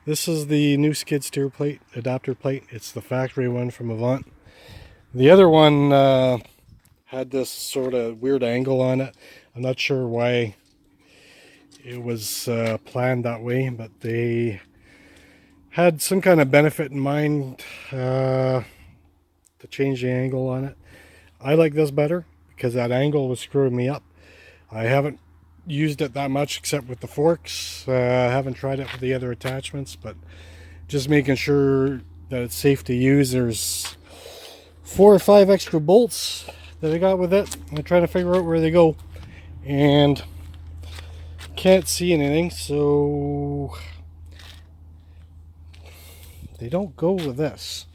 This is the new skid steer plate, adapter plate. It's the factory one from Avant. The other one had this sort of weird angle on it. I'm not sure why it was planned that way, but they had some kind of benefit in mind to change the angle on it. I like this better because that angle was screwing me up. I haven't used it that much except with the forks. I haven't tried it with the other attachments, but just making sure that it's safe to use. There's 4 or 5 extra bolts that I got with it. I'm trying to figure out where they go and can't see anything, so they don't go with this.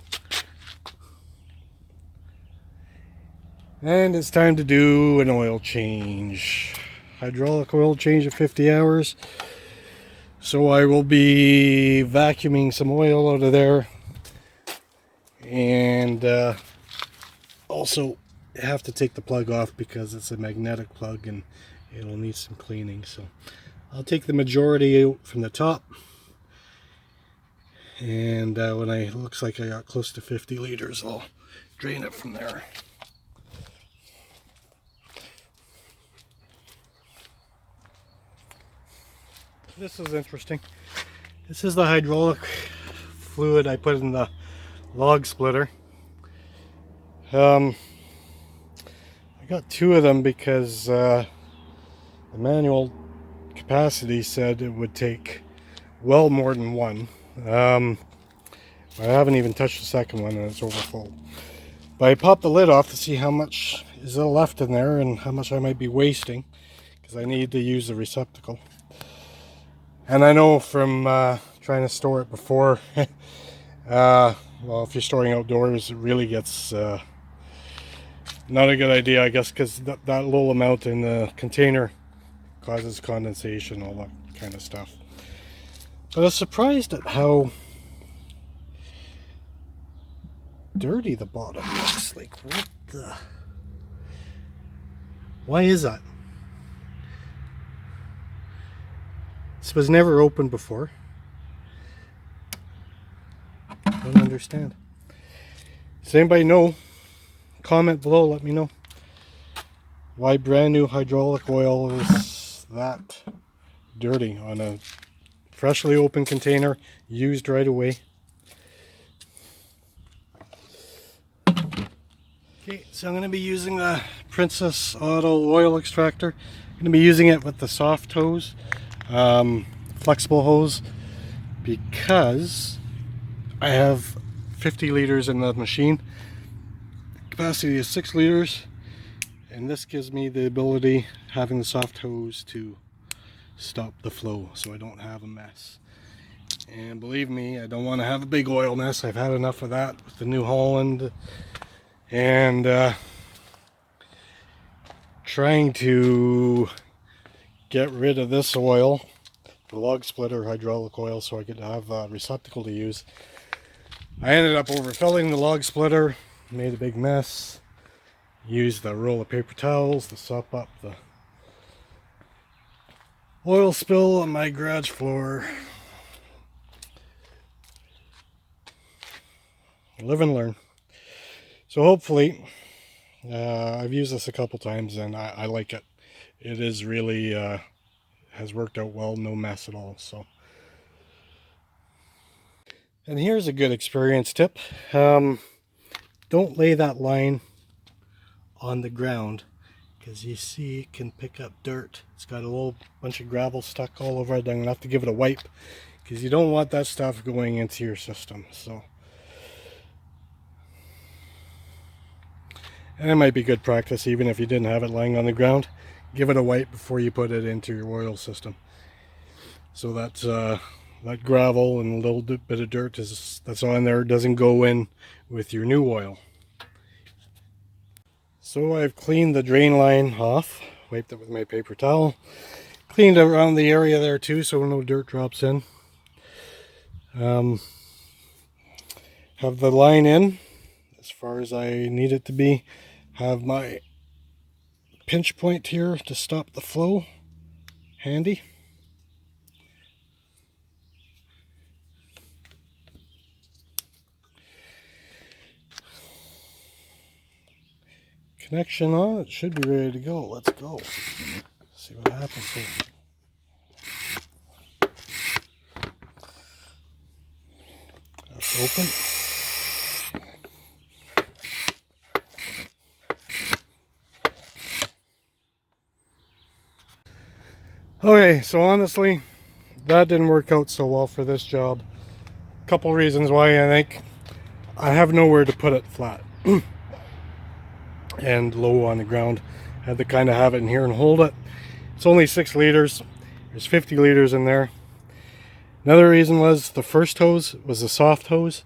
And it's time to do an oil change. Hydraulic oil change at 50 hours. So I will be vacuuming some oil out of there. And also have to take the plug off because it's a magnetic plug and it'll need some cleaning. So I'll take the majority out from the top. And when it looks like I got close to 50 liters, I'll drain it from there. This is interesting. This is the hydraulic fluid I put in the log splitter. I got 2 of them because the manual capacity said it would take well more than 1. I haven't even touched the second one and it's over full. But I popped the lid off to see how much is left in there and how much I might be wasting, because I need to use the receptacle. And I know from trying to store it before, well, if you're storing outdoors, it really gets not a good idea, I guess, because that little amount in the container causes condensation, all that kind of stuff. But I was surprised at how dirty the bottom looks. Like, what the? Why is that? This was never opened before. Don't understand. Does anybody know? Comment below, let me know why brand new hydraulic oil is that dirty on a freshly opened container, used right away. Okay, so I'm going to be using the Princess Auto oil extractor. I'm going to be using it with the soft hose, flexible hose, because I have 50 liters in the machine. Capacity is 6 liters, and this gives me the ability, having the soft hose, to stop the flow so I don't have a mess. And believe me, I don't want to have a big oil mess. I've had enough of that with the New Holland, and trying to get rid of this oil, the log splitter hydraulic oil, so I could have a receptacle to use. I ended up overfilling the log splitter, made a big mess, used a roll of paper towels to sop up the oil spill on my garage floor. Live and learn. So hopefully, I've used this a couple times and I like it. It is really, has worked out well, no mess at all. So, and here's a good experience tip. Don't lay that line on the ground, because you see it can pick up dirt. It's got a little bunch of gravel stuck all over it. I'm gonna have to give it a wipe, because you don't want that stuff going into your system. So, and it might be good practice even if you didn't have it lying on the ground. Give it a wipe before you put it into your oil system, so that that gravel and a little bit of dirt that's on there doesn't go in with your new oil. So I've cleaned the drain line off, wiped it with my paper towel, cleaned around the area there too so no dirt drops in. Have the line in as far as I need it to be. Have my pinch point here to stop the flow handy. connection on. It should be ready to go. Let's go. See what happens here. That's open. Okay, so honestly, that didn't work out so well for this job. A couple reasons why. I think I have nowhere to put it flat and low on the ground. I had to kind of have it in here and hold it. It's only 6 liters. There's 50 liters in there. Another reason was the first hose was a soft hose,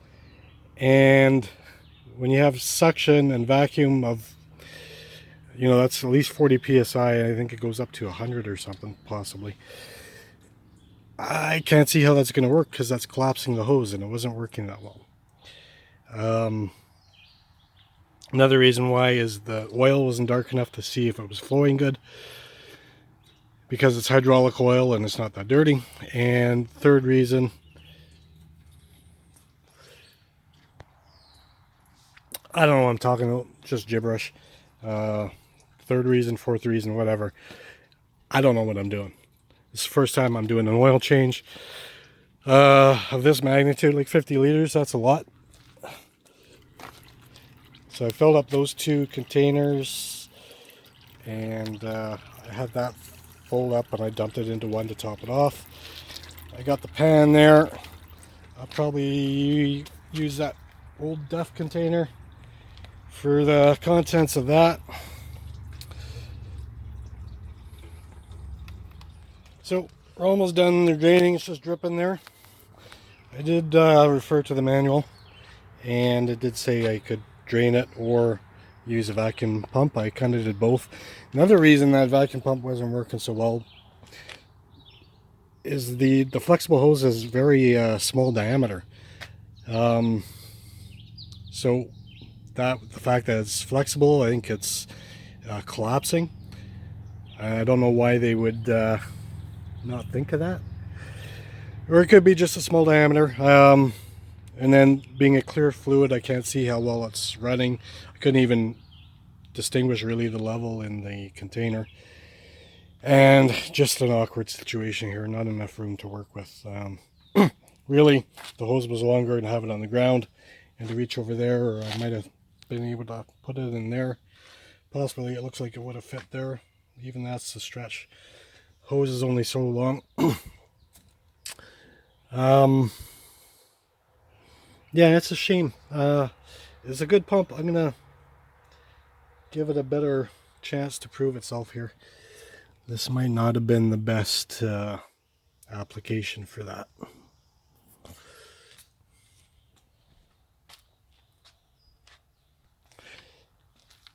and when you have suction and vacuum of, you know, that's at least 40 psi. I think it goes up to 100 or something, possibly. I can't see how that's going to work because that's collapsing the hose, and it wasn't working that well. Another reason why is the oil wasn't dark enough to see if it was flowing good, because it's hydraulic oil and it's not that dirty. And third reason, I don't know what I'm talking about, just gibberish. Third reason, fourth reason, whatever. I don't know what I'm doing. It's the first time I'm doing an oil change of this magnitude, like 50 liters. That's a lot. So I filled up those 2 containers, and I had that full up, and I dumped it into one to top it off. I got the pan there. I'll probably use that old Duff container for the contents of that. So we're almost done the draining. It's just dripping there. I did refer to the manual, and it did say I could drain it or use a vacuum pump. I kind of did both. Another reason that vacuum pump wasn't working so well is the flexible hose is very small diameter. So the fact that it's flexible, I think it's collapsing. I don't know why they would not think of that. Or it could be just a small diameter. And then being a clear fluid, I can't see how well it's running. I couldn't even distinguish really the level in the container. And just an awkward situation here, not enough room to work with. Really, the hose was longer and have it on the ground and to reach over there, or I might have been able to put it in there. Possibly, it looks like it would have fit there. Even that's a stretch. Hose is only so long. Yeah, it's a shame. It's a good pump. I'm gonna give it a better chance to prove itself here. This might not have been the best application for that.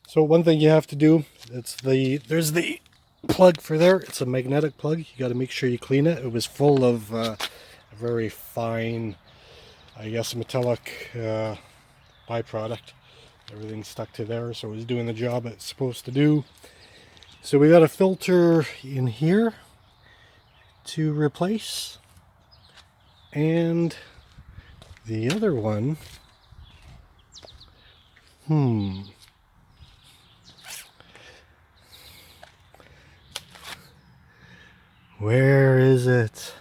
So one thing you have to do, there's the plug for there. It's a magnetic plug. You got to make sure you clean it. It was full of a very fine, I guess, metallic byproduct. Everything stuck to there, so it was doing the job it's supposed to do. So we got a filter in here to replace, and the other one, where is it?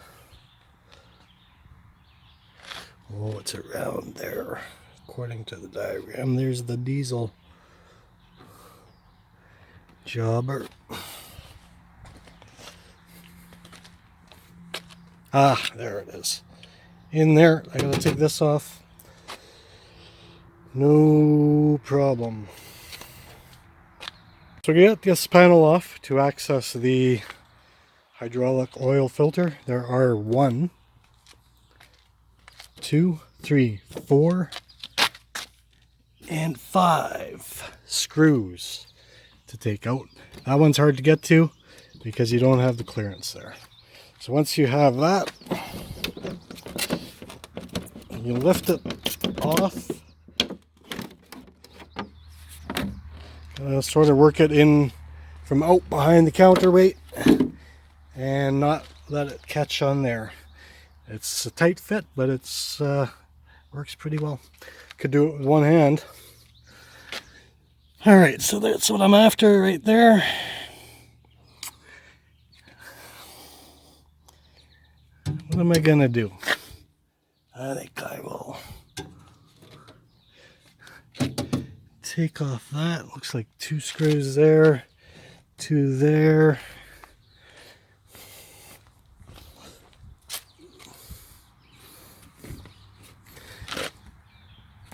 Oh, it's around there. According to the diagram, there's the diesel jobber. Ah, there it is. In there, I gotta take this off. No problem. So we get this panel off to access the hydraulic oil filter. There are 1, 2, 3, 4, and 5 screws to take out. That one's hard to get to because you don't have the clearance there. So once you have that, you lift it off. Sort of work it in from out behind the counterweight and not let it catch on there. It's a tight fit, but it's works pretty well. Could do it with one hand. All right, so that's what I'm after right there. What am I gonna do? I think I will take off that. Looks like 2 screws there, 2 there.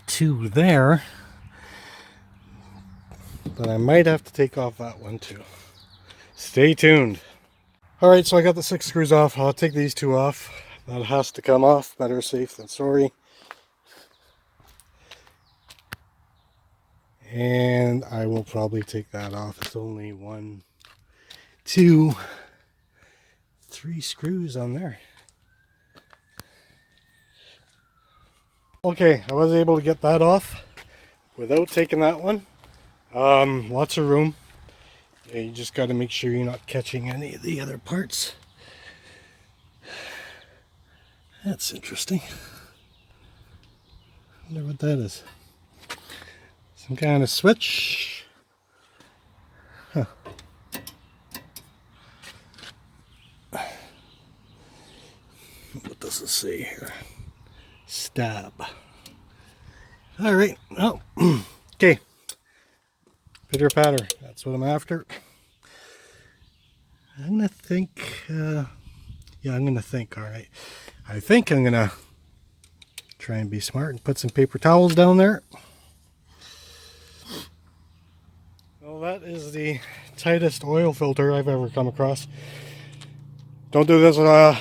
2 there. But I might have to take off that one too. Stay tuned. All right, so I got the 6 screws off. I'll take these 2 off. That has to come off. Better safe than sorry. And I will probably take that off. It's only 1, 2, 3 screws on there. Okay, I was able to get that off without taking that one. Lots of room. Yeah, you just got to make sure you're not catching any of the other parts. That's interesting. I wonder what that is. Some kind of switch. Huh. What does it say here? Stab. All right. Oh, okay. Pitter patter. That's what I'm after. I'm gonna think. Yeah, I'm gonna think. All right. I think I'm gonna try and be smart and put some paper towels down there. Well, that is the tightest oil filter I've ever come across. Don't do this that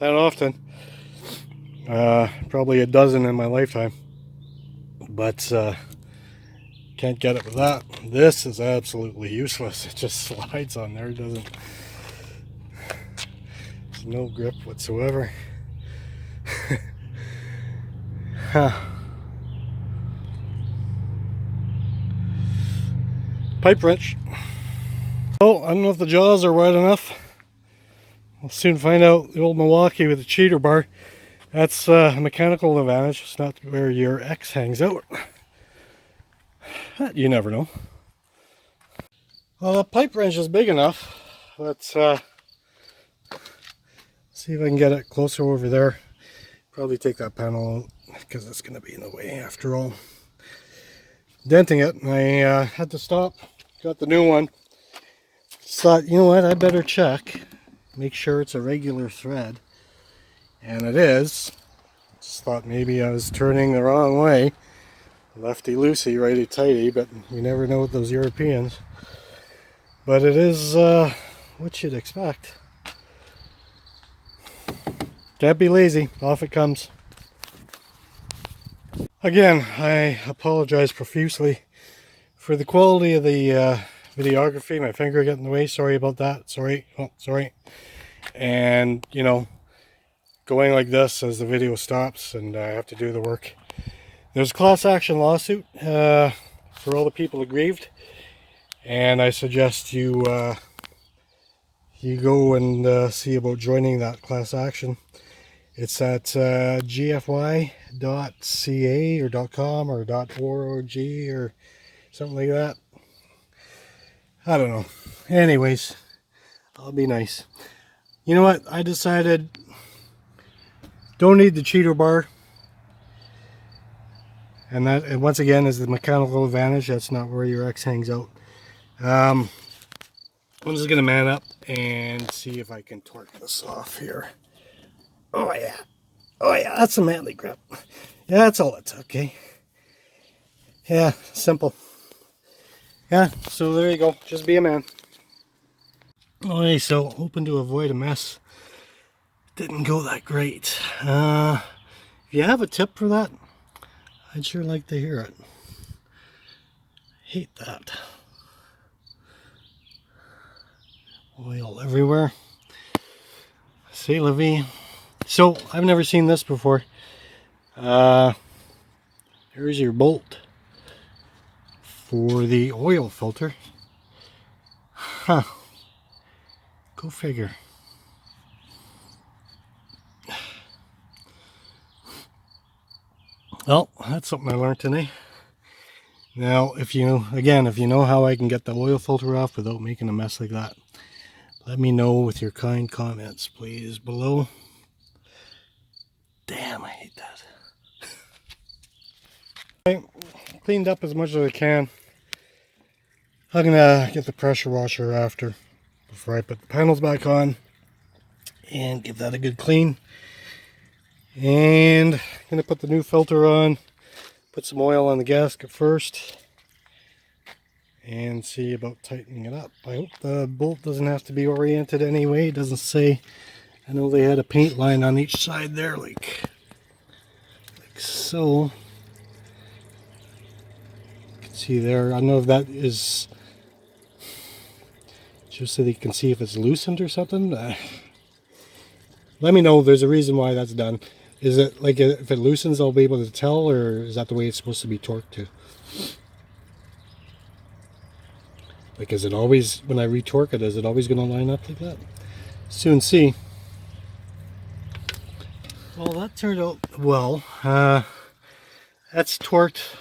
often. Probably a dozen in my lifetime. But can't get it with that. This is absolutely useless. It just slides on there. It doesn't. There's no grip whatsoever. Huh. Pipe wrench. Oh, I don't know if the jaws are wide enough. We'll soon find out. The old Milwaukee with the cheater bar. That's a mechanical advantage. It's not where your X hangs out. You never know. Well, the pipe wrench is big enough. Let's see if I can get it closer over there. Probably take that panel out because it's going to be in the way after all. Denting it, and I had to stop. Got the new one. Just thought, you know what, I better check. Make sure it's a regular thread. And it is. Just thought maybe I was turning the wrong way. Lefty loosey, righty tighty, but you never know with those Europeans. But it is what you'd expect. Can't be lazy. Off it comes. Again, I apologize profusely for the quality of the videography. My finger got in the way. Sorry about that. Sorry. Oh, sorry. And, you know, going like this as the video stops and I have to do the work. There's a class action lawsuit for all the people aggrieved, and I suggest you you go and see about joining that class action. It's at gfy.ca or .com or .org or something like that. I don't know. Anyways, I'll be nice. You know what? I decided don't need the cheater bar. And that, and once again, is the mechanical advantage. That's not where your X hangs out. I'm just going to man up and see if I can torque this off here. Oh yeah. Oh yeah, that's a manly grip. Yeah, that's all it took, okay? Yeah, simple. Yeah, so there you go. Just be a man. Okay, so hoping to avoid a mess. Didn't go that great. If you have a tip for that, I'd sure like to hear it. Hate that. Oil everywhere. C'est la vie. So, I've never seen this before. Here's your bolt for the oil filter. Huh. Go figure. Well, that's something I learned today. Now, if you know how I can get the oil filter off without making a mess like that, let me know with your kind comments, please, below. Damn, I hate that. I cleaned up as much as I can. I'm gonna get the pressure washer after, before I put the panels back on, and give that a good clean. And I'm gonna put the new filter on, put some oil on the gasket first, and see about tightening it up. I hope the bolt doesn't have to be oriented anyway. It doesn't say. I know they had a paint line on each side there, like so. You can see there. I don't know if that is just so they can see if it's loosened or something. Let me know. There's a reason why that's done. Is it like if it loosens, I'll be able to tell, or is that the way it's supposed to be torqued to? Like, is it always, when I retorque it, is it always going to line up like that? Soon see. Well, that turned out well. That's torqued.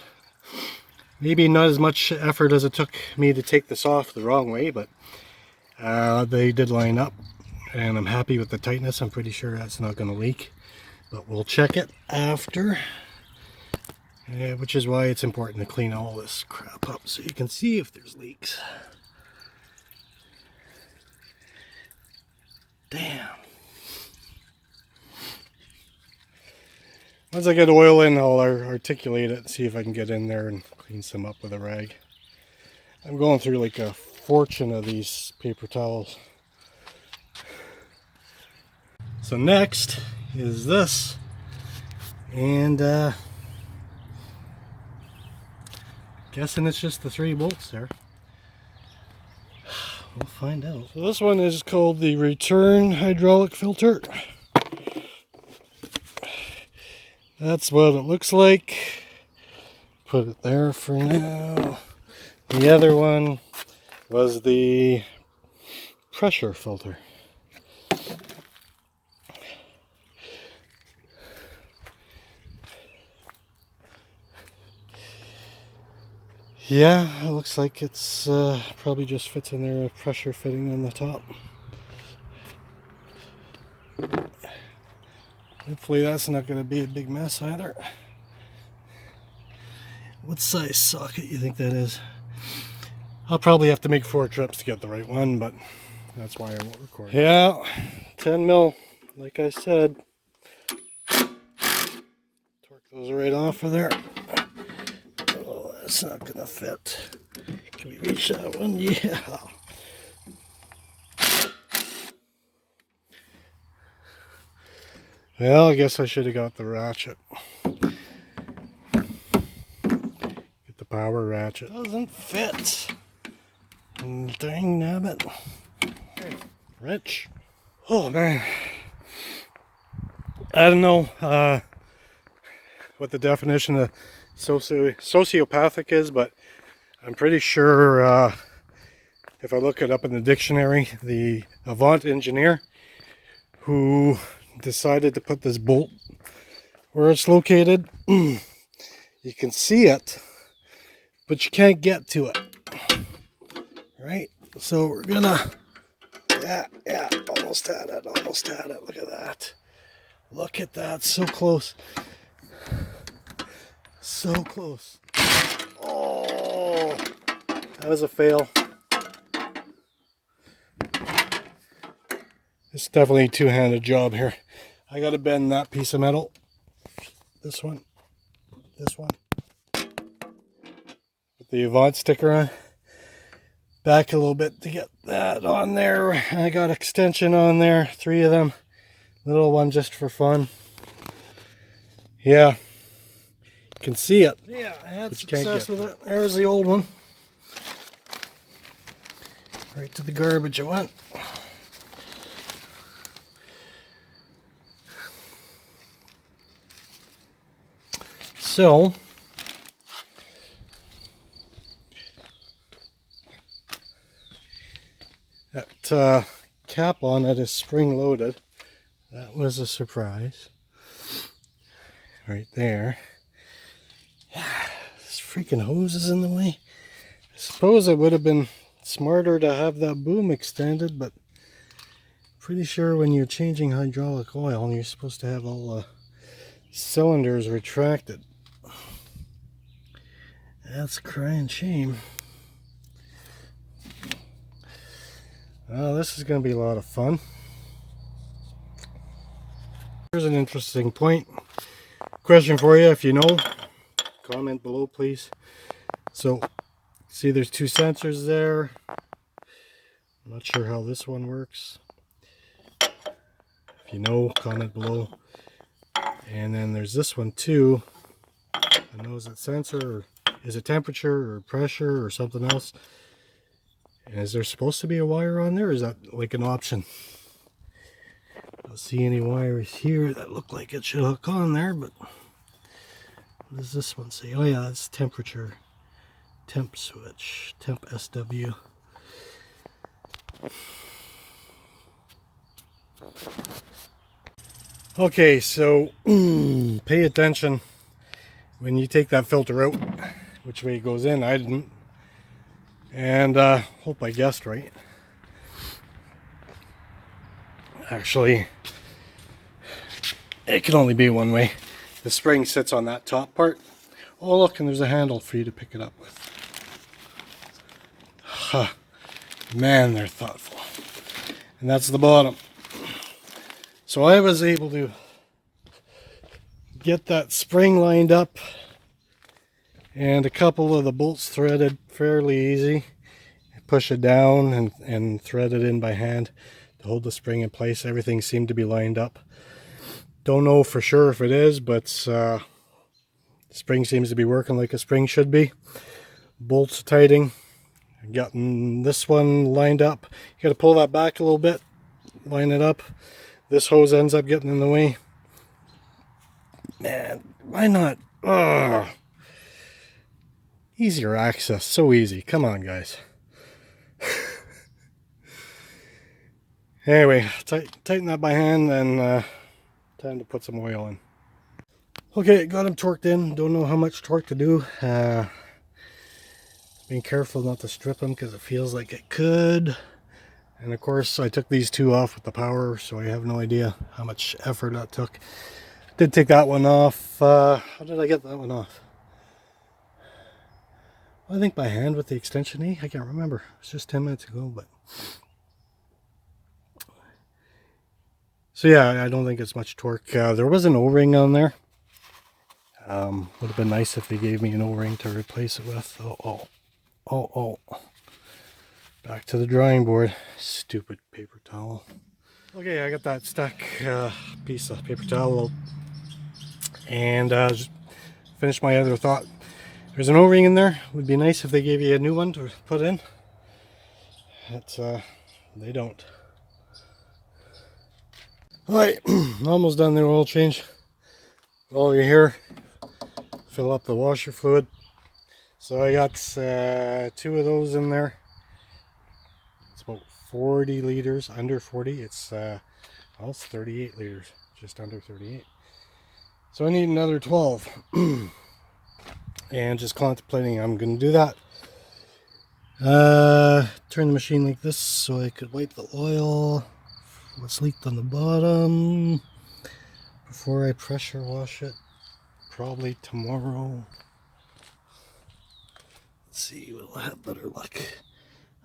Maybe not as much effort as it took me to take this off the wrong way, but they did line up, and I'm happy with the tightness. I'm pretty sure that's not going to leak, but we'll check it after, which is why it's important to clean all this crap up so you can see if there's leaks. Damn. Once I get oil in, I'll articulate it and see if I can get in there and clean some up with a rag. I'm going through like a fortune of these paper towels. So next is this, and guessing it's just the 3 bolts there. We'll find out. So this one is called the return hydraulic filter. That's what it looks like. Put it there for now. The other one was the pressure filter. Yeah, it looks like it's probably just fits in there, a pressure fitting on the top. Hopefully that's not going to be a big mess either. What size socket you think that is? I'll probably have to make 4 trips to get the right one, but that's why I won't record. Yeah, 10 mil, like I said. Torque those right off of there. Oh, that's not gonna fit. Can we reach that one? Yeah. Well, I guess I should have got the ratchet. Get the power ratchet. Doesn't fit. Dang nabbit. Rich. Oh man. I don't know what the definition of sociopathic is, but I'm pretty sure if I look it up in the dictionary, the Avant engineer who decided to put this bolt where it's located, you can see it, but you can't get to it. Right? So we're gonna, yeah, almost had it, look at that. Look at that, so close. So close. Oh, that was a fail. It's definitely a two-handed job here. I gotta bend that piece of metal. This one. Put the Avant sticker on. Back a little bit to get that on there. I got extension on there, 3 of them. Little one just for fun. Yeah. You can see it. Yeah, I had success with it. There's the old one. Right to the garbage it went. So, that cap on it is spring loaded. That was a surprise. Right there. Yeah, it's freaking hose is in the way. I suppose it would have been smarter to have that boom extended, but pretty sure when you're changing hydraulic oil, you're supposed to have all the cylinders retracted. That's a crying shame. Well, this is going to be a lot of fun. Here's an interesting point. Question for you, if you know, comment below please. So, see there's two sensors there. I'm not sure how this one works. If you know, comment below. And then there's this one too. I know, is it sensor, or is it temperature or pressure or something else? And is there supposed to be a wire on there, or is that like an option? I don't see any wires here that look like it should hook on there, but what does this one say? Oh yeah, it's temperature. Temp switch. Temp SW. Okay, so pay attention when you take that filter out, which way it goes in. I didn't. And hope I guessed right. Actually, it can only be one way. The spring sits on that top part. Oh look, and there's a handle for you to pick it up with. Huh. Man, they're thoughtful. And that's the bottom. So I was able to get that spring lined up and a couple of the bolts threaded fairly easy. Push it down and thread it in by hand to hold the spring in place. Everything seemed to be lined up. Don't know for sure if it is, but the spring seems to be working like a spring should be. Bolts tightening. I've gotten this one lined up. You got to pull that back a little bit, line it up. This hose ends up getting in the way. Man, why not? Ugh. Easier access, so easy. Come on, guys. Anyway, tighten that by hand, and time to put some oil in. Okay, got them torqued in. Don't know how much torque to do. Being careful not to strip them because it feels like it could. And of course, I took these two off with the power, so I have no idea how much effort that took. Did take that one off. How did I get that one off? I think by hand with the extension E. I can't remember. It was just 10 minutes ago, but. So yeah, I don't think it's much torque. There was an O-ring on there. Would have been nice if they gave me an O-ring to replace it with. Oh. Back to the drawing board. Stupid paper towel. Okay, I got that stuck piece of paper towel. And just finish my other thought. There's an O-ring in there. Would be nice if they gave you a new one to put in. It's, they don't. Alright, almost done the oil change. While you're here, fill up the washer fluid. So I got 2 of those in there. It's about 40 liters, under 40. It's 38 liters, just under 38. So I need another 12. And just contemplating I'm going to do that. Turn the machine like this so I could wipe the oil, what's leaked on the bottom, before I pressure wash it. Probably tomorrow. Let's see, we'll have better luck.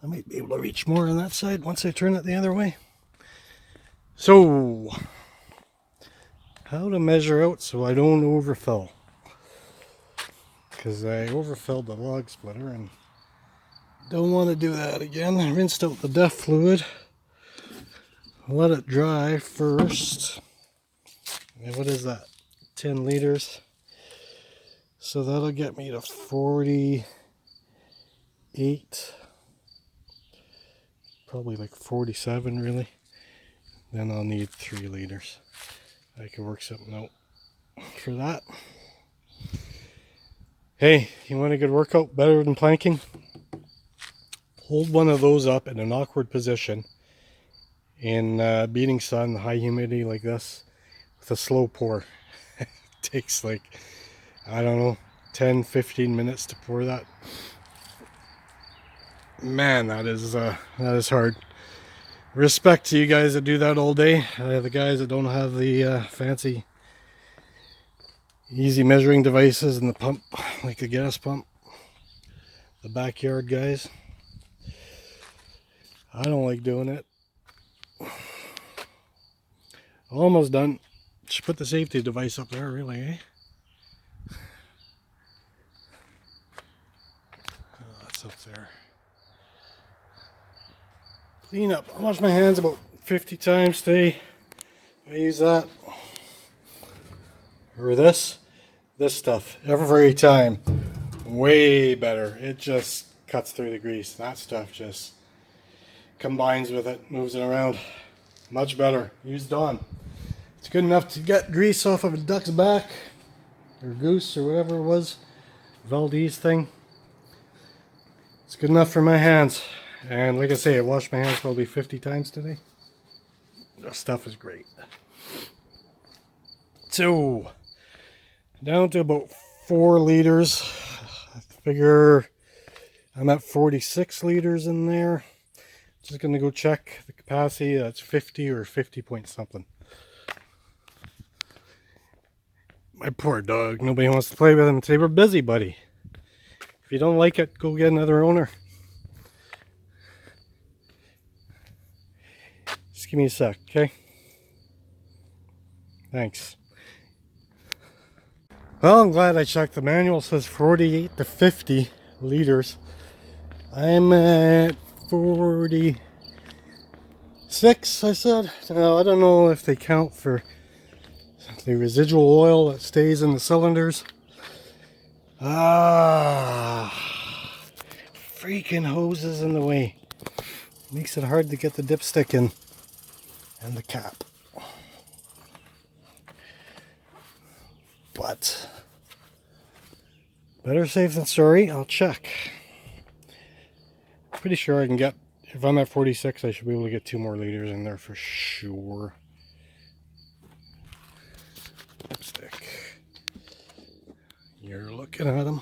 I might be able to reach more on that side once I turn it the other way. So, how to measure out so I don't overfill. Because I overfilled the log splitter and don't want to do that again. I rinsed out the DEF fluid. Let it dry first. And what is that? 10 liters. So that'll get me to 48. Probably like 47 really. Then I'll need 3 liters. I can work something out for that. Hey, you want a good workout better than planking? Hold one of those up in an awkward position in beating sun, high humidity like this, with a slow pour. It takes like, I don't know, 10-15 minutes to pour that. Man, that is hard. Respect to you guys that do that all day. The guys that don't have the fancy easy measuring devices and the pump, like the gas pump. The backyard guys. I don't like doing it. Almost done. Should put the safety device up there, really, eh? Oh, that's up there. Clean up. I wash my hands about 50 times today. I use that. Or this stuff. Every time. Way better. It just cuts through the grease. That stuff just combines with it, moves it around. Much better. Use Dawn. It's good enough to get grease off of a duck's back, or goose, or whatever it was. Valdez thing. It's good enough for my hands. And like I say, I washed my hands probably 50 times today. This stuff is great. So, down to about 4 liters. I figure I'm at 46 liters in there. Just gonna go check the capacity. That's 50 or 50 point something. My poor dog. Nobody wants to play with him today. We're busy, buddy. If you don't like it, go get another owner. Just give me a sec, okay? Thanks. Well, I'm glad I checked. The manual says 48 to 50 liters. I'm at 46, I said. Now, I don't know if they count for the residual oil that stays in the cylinders. Freaking hoses in the way. Makes it hard to get the dipstick in. And the cap. But better safe than sorry. I'll check. Pretty sure I can get, if I'm at 46, I should be able to get 2 more liters in there for sure. Lipstick. You're looking at them.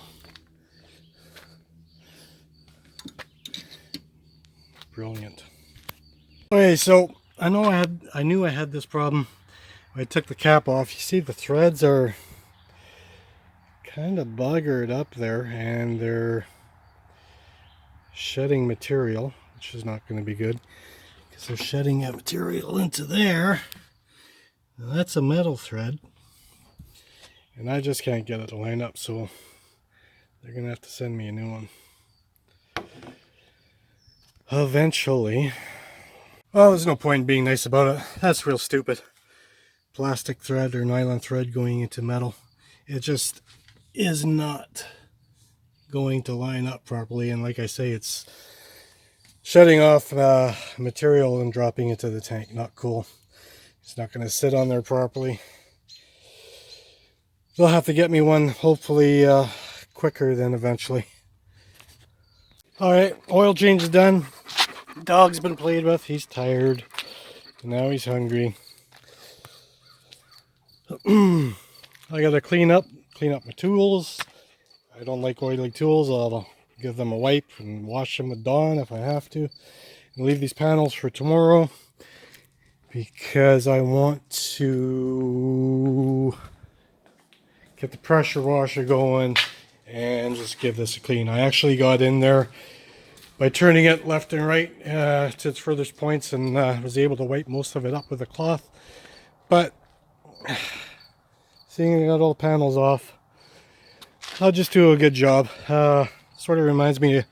Brilliant. Okay, so I knew I had this problem. I took the cap off. You see the threads are kind of buggered up there, and they're shedding material, which is not going to be good because they're shedding that material into there. Now that's a metal thread, and I just can't get it to line up, so they're going to have to send me a new one eventually. Well, there's no point in being nice about it. That's real stupid. Plastic thread or nylon thread going into metal. It just is not going to line up properly, and like I say, it's shedding off material and dropping into the tank. Not cool. It's not going to sit on there properly. They'll have to get me one, hopefully quicker than eventually. Alright, oil change is done. Dog's been played with. He's tired. Now he's hungry. I gotta clean up my tools. I don't like oily tools. I'll give them a wipe and wash them with Dawn if I have to. And leave these panels for tomorrow because I want to get the pressure washer going and just give this a clean. I actually got in there by turning it left and right to its furthest points, and was able to wipe most of it up with a cloth. But seeing I got all the panels off, I'll just do a good job. Sort of reminds me of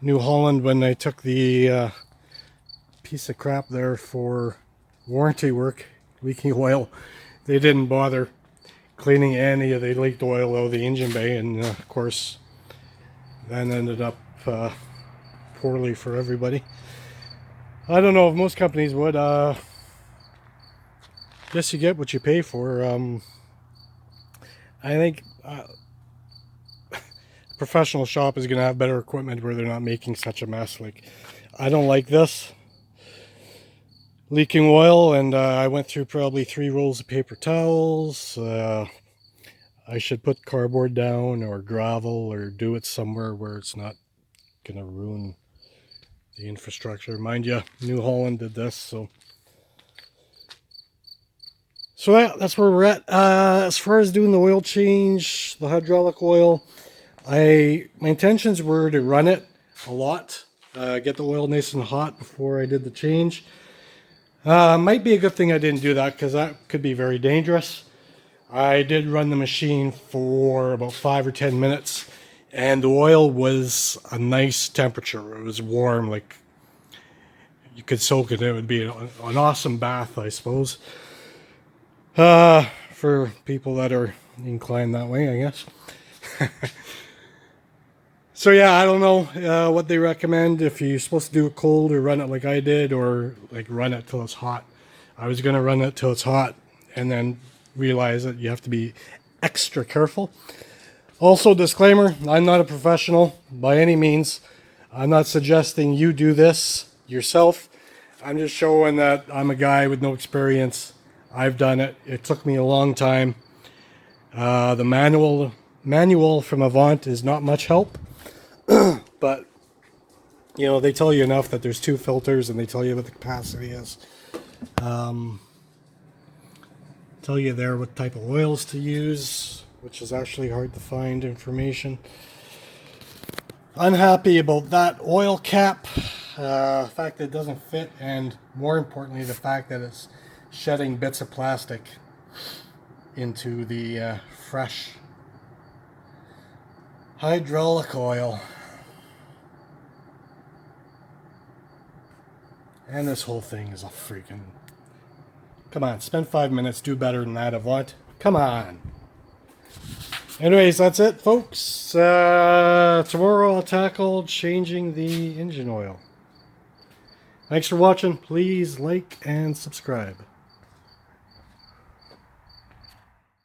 New Holland when I took the piece of crap there for warranty work, leaking oil. They didn't bother cleaning any of the leaked oil out of the engine bay, and of course that ended up poorly for everybody. I don't know if most companies would. Guess you get what you pay for. I think a professional shop is going to have better equipment where they're not making such a mess. Like, I don't like this leaking oil, and I went through probably 3 rolls of paper towels. I should put cardboard down or gravel or do it somewhere where it's not going to ruin the infrastructure. Mind you, New Holland did this, so yeah, that's where we're at. As far as doing the oil change, the hydraulic oil, my intentions were to run it a lot, get the oil nice and hot before I did the change. Might be a good thing I didn't do that, because that could be very dangerous. I did run the machine for about 5 or 10 minutes, and the oil was a nice temperature. It was warm, like you could soak it. It would be an awesome bath, I suppose. For people that are inclined that way, I guess. So yeah, I don't know what they recommend, if you're supposed to do it cold or run it like I did, or like run it till it's hot. I was going to run it till it's hot and then realize that you have to be extra careful. Also, disclaimer, I'm not a professional by any means. I'm not suggesting you do this yourself. I'm just showing that I'm a guy with no experience. I've done it. It took me a long time. The manual from Avant is not much help. But, you know, they tell you enough that there's 2 filters, and they tell you what the capacity is. Tell you there what type of oils to use, which is actually hard to find information. Unhappy about that oil cap. The fact that it doesn't fit, and more importantly, the fact that it's shedding bits of plastic into the fresh hydraulic oil. And this whole thing is a freaking... Come on, spend 5 minutes, do better than that, Avant. Come on. Anyways, that's it, folks. Tomorrow I'll tackle changing the engine oil. Thanks for watching. Please like and subscribe.